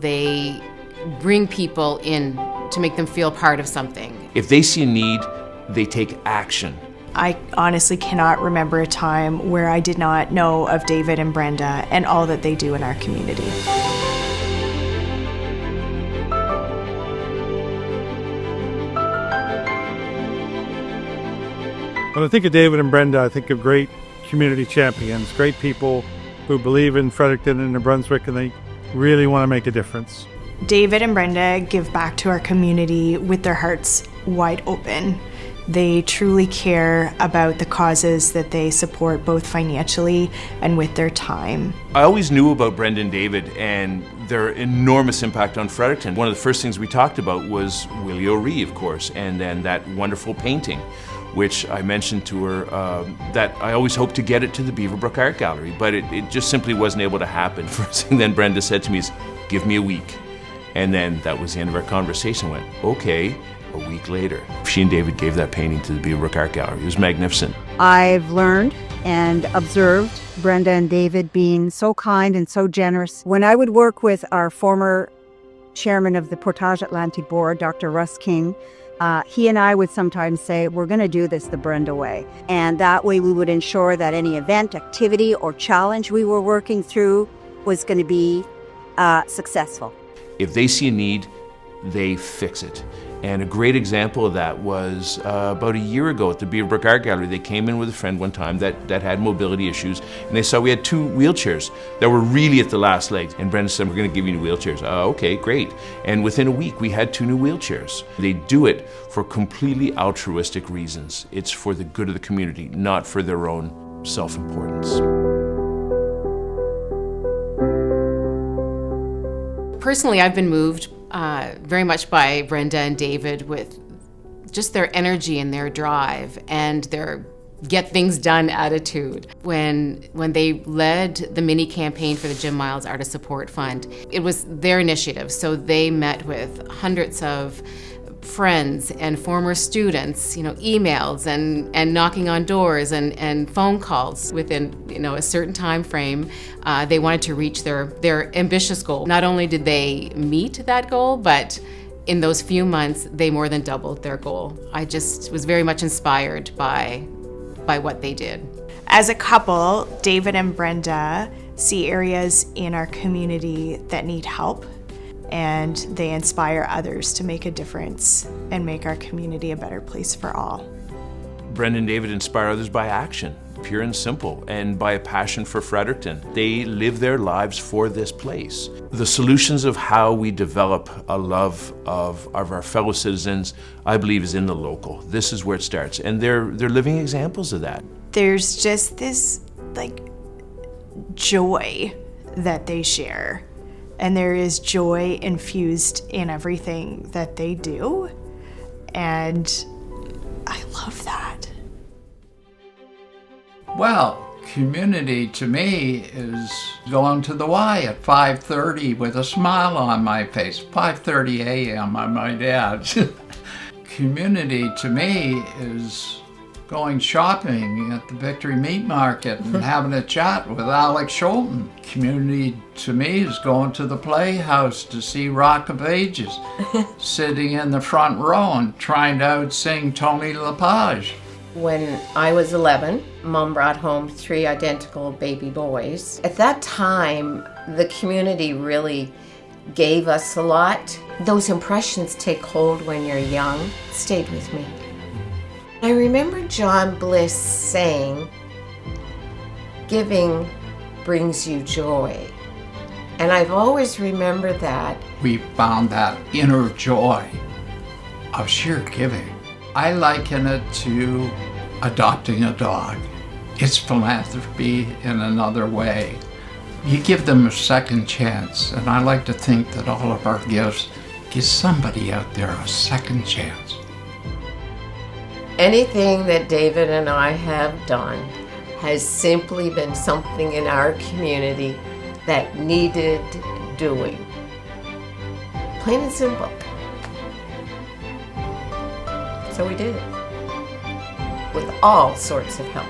They bring people in to make them feel part of something. If they see a need, they take action. I honestly cannot remember a time where I did not know of David and Brenda and all that they do in our community. When I think of David and Brenda, I think of great community champions, great people who believe in Fredericton and New Brunswick, and they really want to make a difference. David and Brenda give back to our community with their hearts wide open. They truly care about the causes that they support, both financially and with their time. I always knew about Brenda and David and their enormous impact on Fredericton. One of the first things we talked about was Willie O'Ree, of course, and then that wonderful painting, which I mentioned to her that I always hoped to get it to the Beaverbrook Art Gallery, but it just simply wasn't able to happen. First thing then Brenda said to me is, "Give me a week." And then that was the end of our conversation. I went, okay. A week later, she and David gave that painting to the Beaverbrook Art Gallery. It was magnificent. I've learned and observed Brenda and David being so kind and so generous. When I would work with our former chairman of the Portage Atlantic Board, Dr. Russ King, he and I would sometimes say, we're going to do this the Brenda way. And that way we would ensure that any event, activity, or challenge we were working through was going to be successful. If they see a need, they fix it. And a great example of that was about a year ago at the Beaverbrook Art Gallery. They came in with a friend one time that had mobility issues, and they saw we had 2 wheelchairs that were really at the last legs. And Brenda said, "We're going to give you new wheelchairs." Okay, great. And within a week, we had 2 new wheelchairs. They do it for completely altruistic reasons. It's for the good of the community, not for their own self-importance. Personally, I've been moved very much by Brenda and David with just their energy and their drive and their get things done attitude. When they led the mini campaign for the Jim Miles Artist Support Fund, it was their initiative. So they met with hundreds of friends and former students, emails and knocking on doors and phone calls within, a certain time frame. They wanted to reach their ambitious goal. Not only did they meet that goal, but in those few months, they more than doubled their goal. I just was very much inspired by what they did. As a couple, David and Brenda see areas in our community that need help, and they inspire others to make a difference and make our community a better place for all. Brenda and David inspire others by action, pure and simple, and by a passion for Fredericton. They live their lives for this place. The solutions of how we develop a love of our fellow citizens, I believe, is in the local. This is where it starts, and they're living examples of that. There's just this joy that they share. And there is joy infused in everything that they do. And I love that. Well, community to me is going to the Y at 5:30 with a smile on my face. 5:30 a.m. I might add. Community to me is going shopping at the Victory Meat Market and having a chat with Alex Scholten. Community to me is going to the Playhouse to see Rock of Ages, sitting in the front row and trying to out-sing Tony Lepage. When I was 11, Mom brought home 3 identical baby boys. At that time, the community really gave us a lot. Those impressions take hold when you're young. It stayed with me. I remember John Bliss saying, "Giving brings you joy." And I've always remembered that. We found that inner joy of sheer giving. I liken it to adopting a dog. It's philanthropy in another way. You give them a second chance, and I like to think that all of our gifts give somebody out there a second chance. Anything that David and I have done has simply been something in our community that needed doing. Plain and simple. So we did it with all sorts of help.